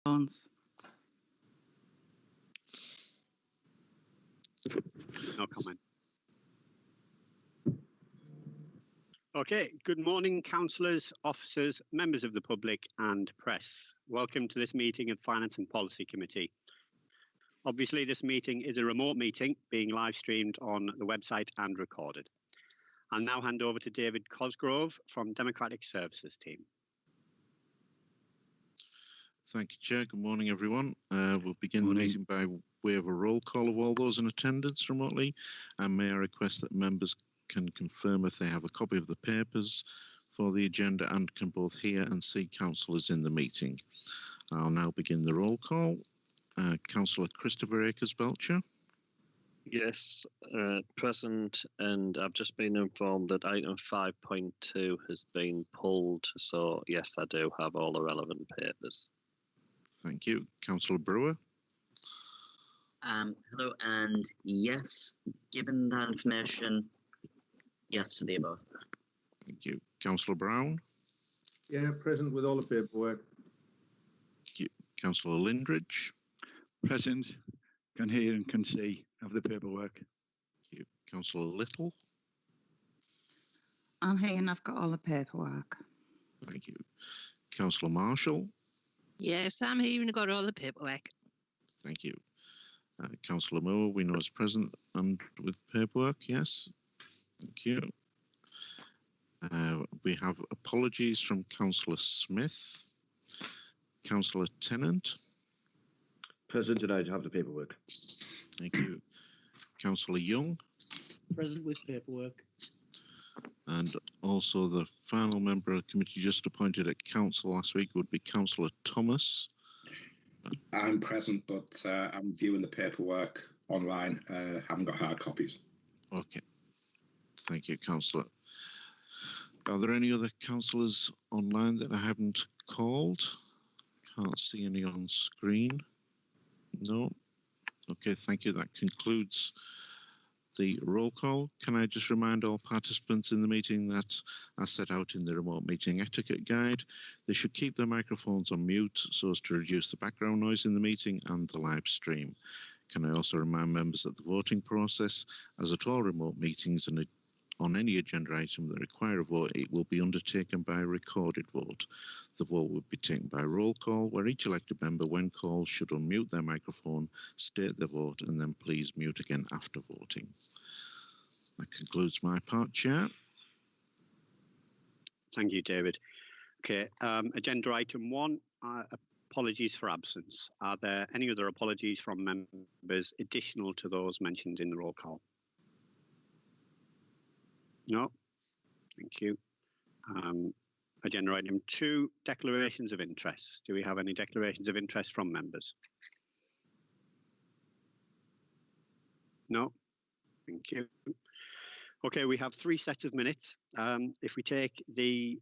phones. No comment. Okay, good morning, councillors, officers, members of the public and press. Welcome to this meeting of Finance and Policy Committee. Obviously, this meeting is a remote meeting being live streamed on the website and recorded. I'll now hand over to David Cosgrove from Democratic Services team. Thank you, Chair. Good morning, everyone. We'll begin the meeting by way of a roll call of all those in attendance remotely. And may I request that members can confirm if they have a copy of the papers for the agenda and can both hear and see councillors in the meeting. I'll now begin the roll call. Councillor Christopher Akers-Belcher. Yes, present, and I've just been informed that item 5.2 has been pulled, so yes, I do have all the relevant papers. Thank you. Councillor Brewer. Hello, and yes, given that information, yes to the above. Thank you. Councillor Brown. Yeah, present with all the paperwork. Thank you. Councillor Lindridge. Present, can hear and can see, have the paperwork. Thank you. Councillor Little. I'm here and I've got all the paperwork. Thank you. Councillor Marshall. Yes, I'm here and I've got all the paperwork. Thank you. Councillor Moore, we know is present and with paperwork, yes. Thank you. We have apologies from Councillor Smith. Councillor Tennant. Present, and I have the paperwork. Thank you. Councillor Young. Present with paperwork. And also the final member of the committee just appointed at council last week would be Councillor Thomas. I'm present, but I'm viewing the paperwork online. Haven't got hard copies. Okay. Thank you, Councillor. Are there any other councillors online that I haven't called? Can't see any on screen. No. Okay, thank you. That concludes the roll call. Can I just remind all participants in the meeting that, as set out in the remote meeting etiquette guide, they should keep their microphones on mute so as to reduce the background noise in the meeting and the live stream. Can I also remind members that the voting process, as at all remote meetings and on any agenda item that require a vote, it will be undertaken by a recorded vote. The vote will be taken by roll call, where each elected member, when called, should unmute their microphone, state their vote, and then please mute again after voting. That concludes my part, Chair. Thank you, David. Okay, agenda item 1, apologies for absence. Are there any other apologies from members additional to those mentioned in the roll call? No, thank you. Agenda item 2, declarations of interest. Do we have any declarations of interest from members? No, thank you. Okay, we have 3 sets of minutes. If we take the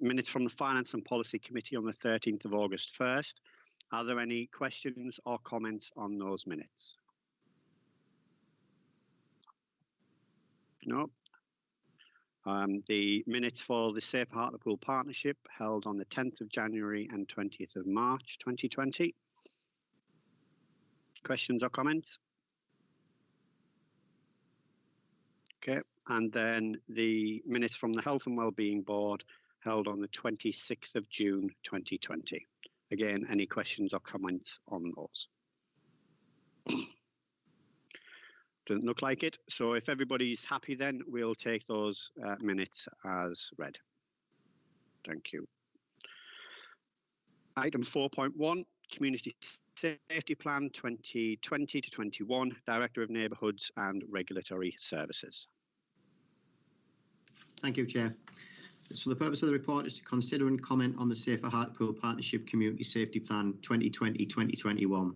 minutes from the Finance and Policy Committee on the 13th of August first, are there any questions or comments on those minutes? No. The minutes for the Safe Hartlepool Partnership held on the 10th of January and 20th of March 2020. Questions or comments? Okay, and then the minutes from the Health and Wellbeing Board held on the 26th of June 2020. Again, any questions or comments on those? Doesn't look like it. So if everybody's happy, then we'll take those minutes as read. Thank you. Item 4.1, Community Safety Plan 2020 to 21, Director of Neighbourhoods and Regulatory Services. Thank you, Chair. So the purpose of the report is to consider and comment on the Safer Hartlepool Partnership Community Safety Plan 2020-2021.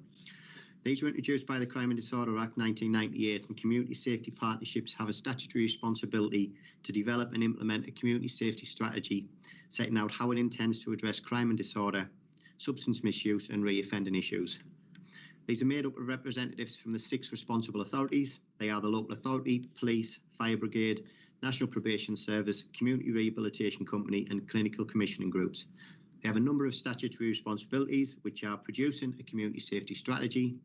These were introduced by the Crime and Disorder Act 1998, and community safety partnerships have a statutory responsibility to develop and implement a community safety strategy, setting out how it intends to address crime and disorder, substance misuse and re-offending issues. These are made up of representatives from the 6 responsible authorities. They are the local authority, police, fire brigade, National Probation Service, Community Rehabilitation Company and clinical commissioning groups. They have a number of statutory responsibilities, which are producing a community safety strategy,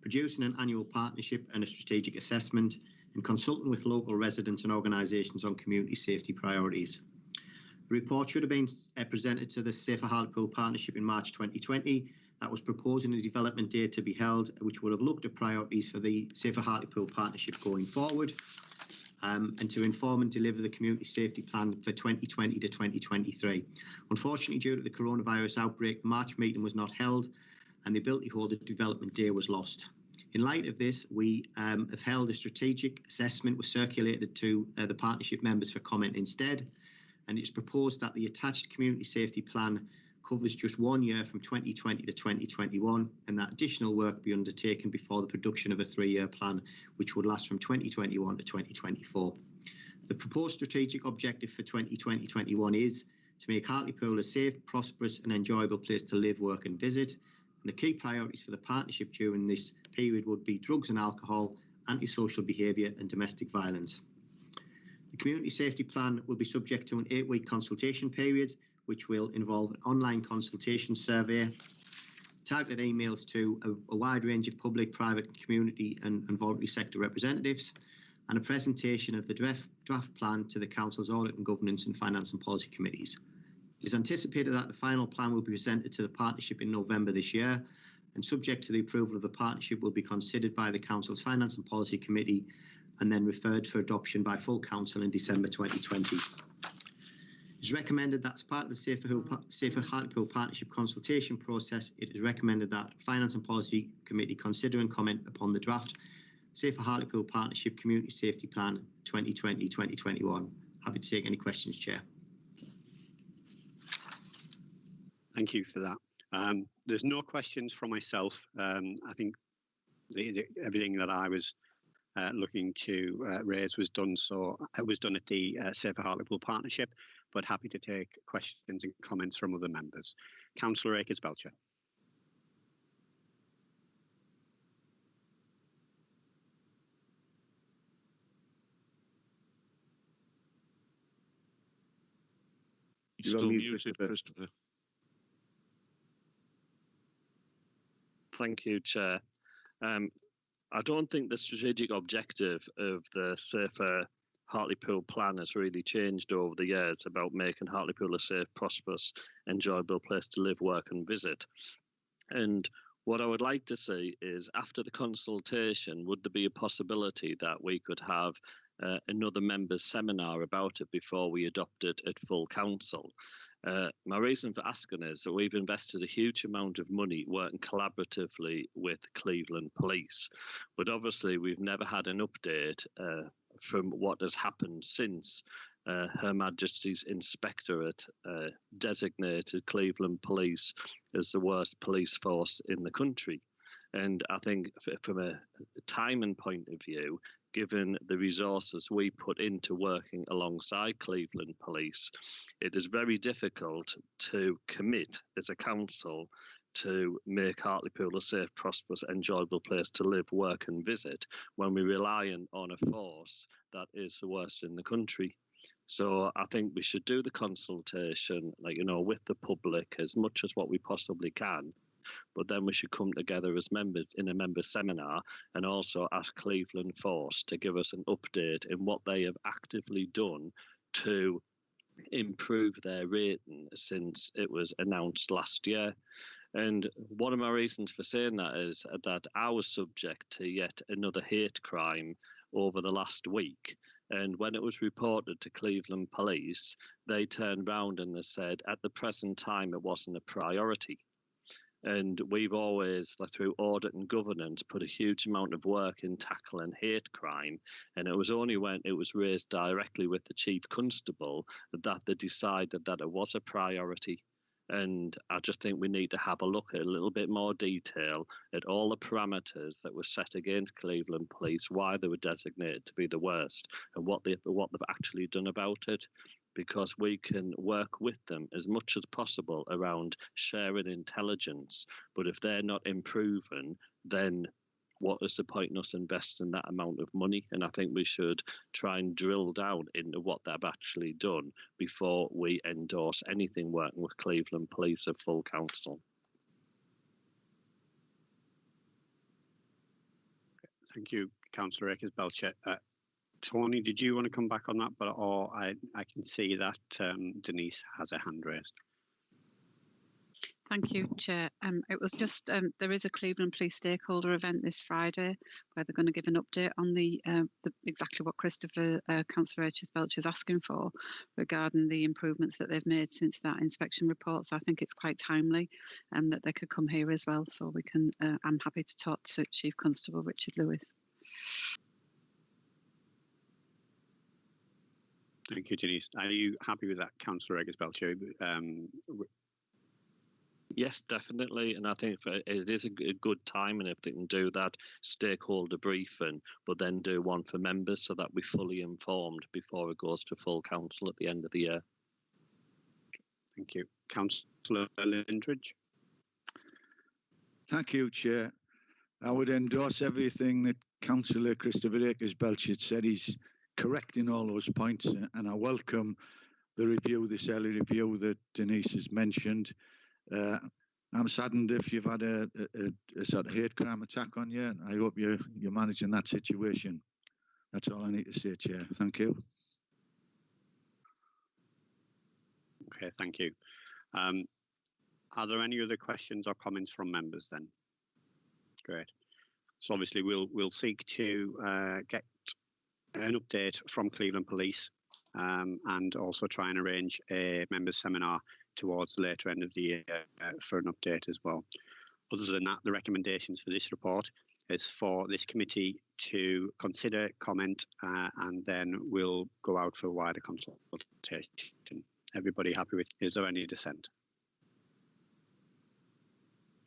producing an annual partnership and a strategic assessment, and consulting with local residents and organisations on community safety priorities. The report should have been presented to the Safer Hartlepool Partnership in March 2020. That was proposing a development date to be held, which would have looked at priorities for the Safer Hartlepool Partnership going forward, and to inform and deliver the community safety plan for 2020 to 2023. Unfortunately, due to the coronavirus outbreak, the March meeting was not held and the ability to hold a development day was lost. In light of this, we have held a strategic assessment, was circulated to the partnership members for comment instead, and it's proposed that the attached community safety plan covers just 1 year from 2020 to 2021, and that additional work be undertaken before the production of a 3-year plan, which would last from 2021 to 2024. The proposed strategic objective for 2020-21 is to make Hartlepool a safe, prosperous and enjoyable place to live, work and visit. And the key priorities for the partnership during this period would be drugs and alcohol, antisocial behaviour and domestic violence. The community safety plan will be subject to an 8-week consultation period, which will involve an online consultation survey, targeted emails to a wide range of public, private, community and voluntary sector representatives, and a presentation of the draft plan to the Council's Audit and Governance and Finance and Policy Committees. It is anticipated that the final plan will be presented to the Partnership in November this year, and subject to the approval of the Partnership will be considered by the Council's Finance and Policy Committee and then referred for adoption by full Council in December 2020. It is recommended that as part of the Safer Hartlepool Partnership consultation process, it is recommended that Finance and Policy Committee consider and comment upon the draft Safer Hartlepool Partnership Community Safety Plan 2020-2021. Happy to take any questions, Chair. Thank you for that. There's no questions from myself. I think everything that I was looking to raise was done. So it was done at the Safer Hartlepool Partnership, but happy to take questions and comments from other members. Councillor Akers-Belcher. You're still muted, Christopher. Thank you, Chair. I don't think the strategic objective of the Safer Hartlepool plan has really changed over the years about making Hartlepool a safe, prosperous, enjoyable place to live, work and visit. And what I would like to see is, after the consultation, would there be a possibility that we could have another members' seminar about it before we adopt it at full council? My reason for asking is that we've invested a huge amount of money working collaboratively with Cleveland Police, but obviously we've never had an update from what has happened since Her Majesty's Inspectorate designated Cleveland Police as the worst police force in the country. And I think from a timing point of view, given the resources we put into working alongside Cleveland Police, it is very difficult to commit as a council to make Hartlepool a safe, prosperous, enjoyable place to live, work and visit when we're relying on a force that is the worst in the country. So I think we should do the consultation, with the public as much as what we possibly can. But then we should come together as members in a member seminar and also ask Cleveland Force to give us an update in what they have actively done to improve their rating since it was announced last year. And one of my reasons for saying that is that I was subject to yet another hate crime over the last week. And when it was reported to Cleveland Police, they turned round and they said, at the present time, it wasn't a priority. And we've always, through audit and governance, put a huge amount of work in tackling hate crime. And it was only when it was raised directly with the Chief Constable that they decided that it was a priority. And I just think we need to have a look at a little bit more detail at all the parameters that were set against Cleveland Police, why they were designated to be the worst, and what they've actually done about it. Because we can work with them as much as possible around sharing intelligence. But if they're not improving, then what is the point in us investing that amount of money? And I think we should try and drill down into what they've actually done before we endorse anything working with Cleveland Police at full council. Thank you, Councillor Akers-Belcher. Tony, did you want to come back on that? Or I can see that Denise has a hand raised. Thank you, Chair. It was just, there is a Cleveland Police stakeholder event this Friday where they're going to give an update on the exactly what Christopher, Councillor Akers-Belcher is asking for regarding the improvements that they've made since that inspection report. So I think it's quite timely that they could come here as well. So we can, I'm happy to talk to Chief Constable Richard Lewis. Thank you, Denise. Are you happy with that, Councillor Akers-Belcher? Yes, definitely. And I think it is a good time, and if they can do that stakeholder briefing, but then do one for members so that we're fully informed before it goes to full council at the end of the year. Thank you. Councillor Lindridge. Thank you, Chair. I would endorse everything that Councillor Christopher Akers-Belcher said. He's correct in all those points, and I welcome the review, this early review that Denise has mentioned. I'm saddened if you've had a sort of hate crime attack on you. I hope you're managing that situation. That's all I need to say, Chair. Thank you. Okay, thank you. Are there any other questions or comments from members then? Great. So obviously we'll seek to get an update from Cleveland Police and also try and arrange a members seminar towards the later end of the year for an update as well. Other than that, the recommendations for this report is for this committee to consider, comment, and then we'll go out for wider consultation. Everybody happy with? Is there any dissent?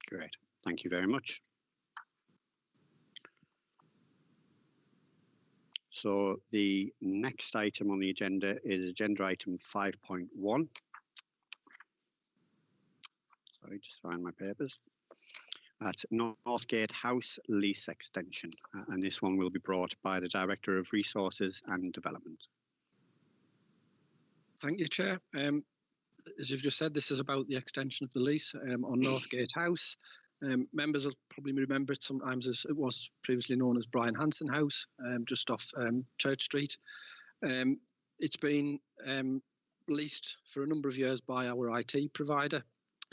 Great. Thank you very much. So the next item on the agenda is agenda item 5.1. Sorry, just find my papers. That's Northgate House lease extension, and this one will be brought by the Director of Resources and Development. Thank you, Chair. As you've just said, this is about the extension of the lease on Northgate House. Members will probably remember it sometimes as it was previously known as Brian Hanson House, just off Church Street. It's been leased for a number of years by our IT provider.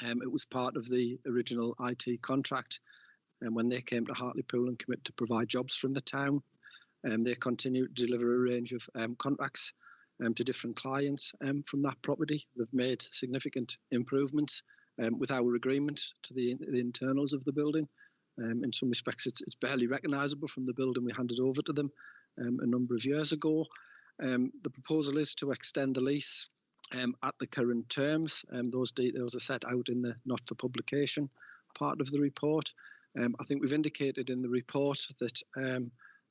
It was part of the original IT contract, and when they came to Hartlepool and committed to provide jobs from the town, they continued to deliver a range of contracts to different clients from that property. They've made significant improvements with our agreement to the internals of the building. In some respects, it's barely recognisable from the building we handed over to them a number of years ago. The proposal is to extend the lease at the current terms. Those details are set out in the not for publication part of the report. I think we've indicated in the report that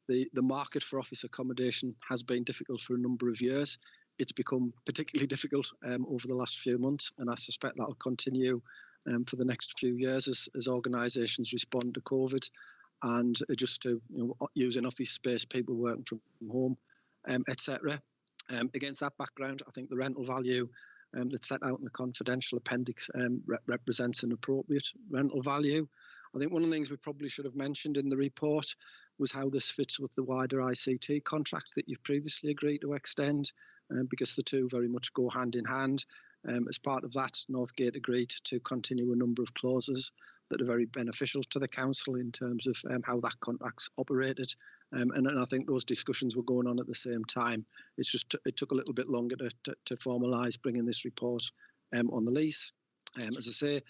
the market for office accommodation has been difficult for a number of years. It's become particularly difficult over the last few months, and I suspect that will continue for the next few years as organisations respond to COVID and adjust to using office space, people working from home, etc. Against that background, I think the rental value that's set out in the confidential appendix represents an appropriate rental value. I think one of the things we probably should have mentioned in the report was how this fits with the wider ICT contract that you've previously agreed to extend, because the two very much go hand in hand. As part of that, Northgate agreed to continue a number of clauses that are very beneficial to the council in terms of how that contract's operated. And I think those discussions were going on at the same time. It's just it took a little bit longer to formalise bringing this report on the lease. As I say,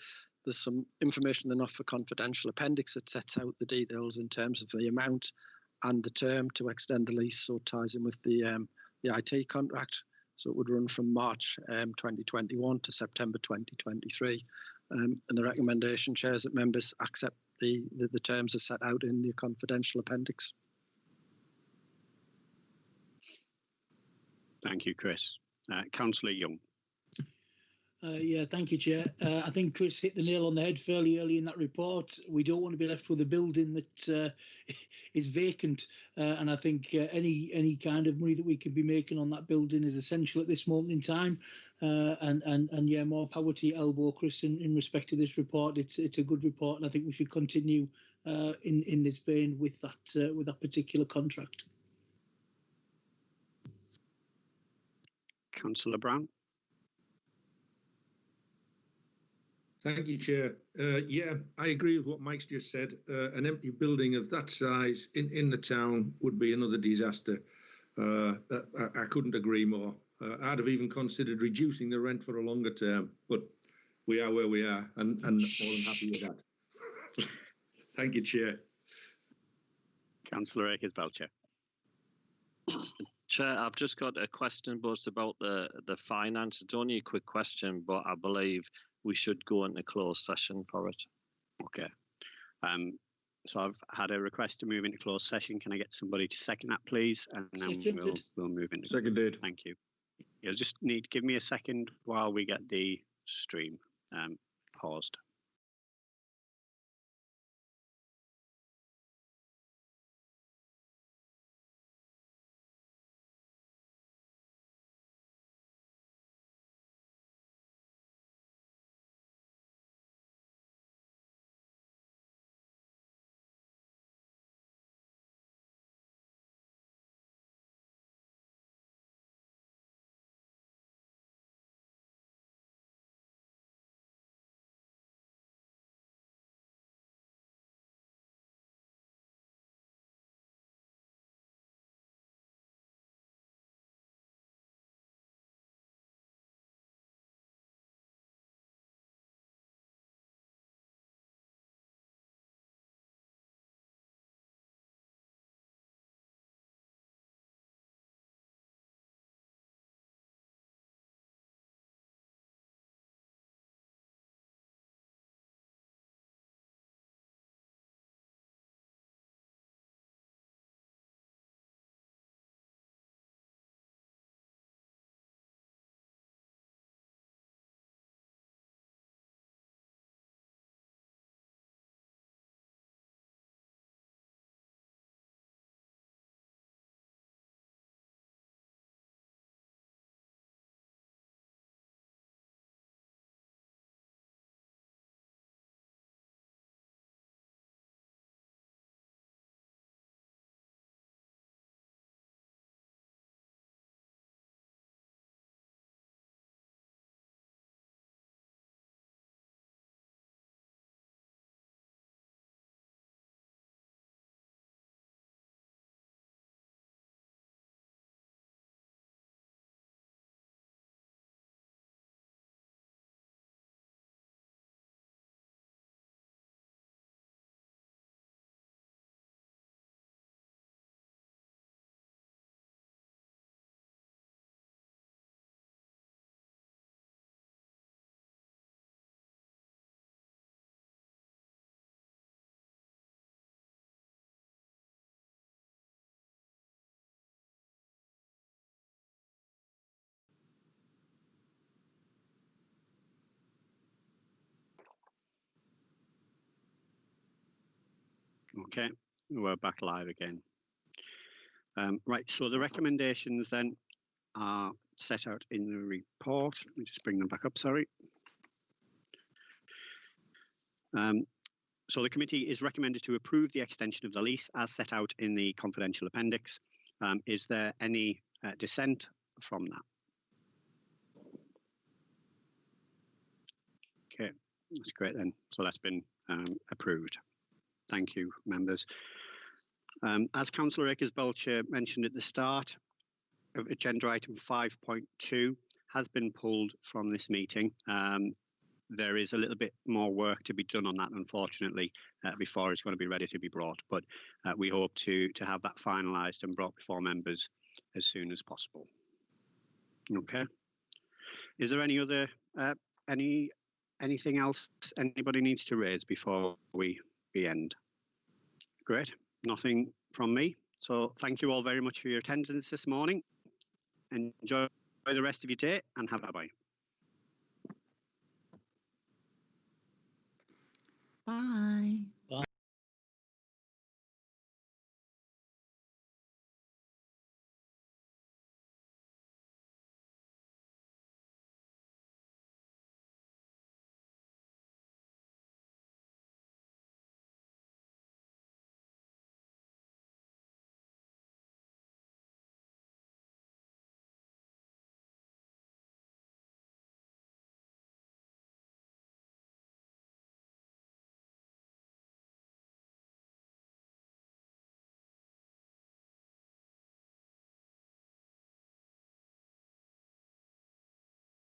there's some information in the not for confidential appendix that sets out the details in terms of the amount and the term to extend the lease, so it ties in with the IT contract. So it would run from March 2021 to September 2023. And the recommendation, Chair, is that members accept the terms as set out in the confidential appendix. Thank you, Chris. Councillor Young. Yeah, thank you, Chair. I think Chris hit the nail on the head fairly early in that report. We don't want to be left with a building that is vacant, and I think any kind of money that we can be making on that building is essential at this moment in time. And yeah, more power to your elbow, Chris. In respect to this report, it's a good report, and I think we should continue in this vein with that particular contract. Councillor Brown. Thank you, Chair. Yeah, I agree with what Mike's just said. An empty building of that size in the town would be another disaster. I couldn't agree more. I'd have even considered reducing the rent for a longer term, but we are where we are, and more than happy with that. Thank you, Chair. Councillor Akers-Belcher. Chair, I've just got a question, but it's about the finance. It's only a quick question, but I believe we should go into closed session for it. Okay. So I've had a request to move into closed session. Can I get somebody to second that, please? And then we'll move into. Seconded. Thank you. You'll just give me a second while we get the stream paused. Okay, we're back live again. Right, so the recommendations then are set out in the report. Let me just bring them back up, sorry. So the committee is recommended to approve the extension of the lease as set out in the confidential appendix. Is there any dissent from that? Okay, that's great then. So that's been approved. Thank you, members. As Councillor Akers-Belcher mentioned at the start, agenda item 5.2 has been pulled from this meeting. There is a little bit more work to be done on that, unfortunately, before it's going to be ready to be brought. But we hope to have that finalised and brought before members as soon as possible. Okay. Is there any other anything else anybody needs to raise before we end? Great. Nothing from me. So thank you all very much for your attendance this morning. Enjoy the rest of your day and have a bye. Bye.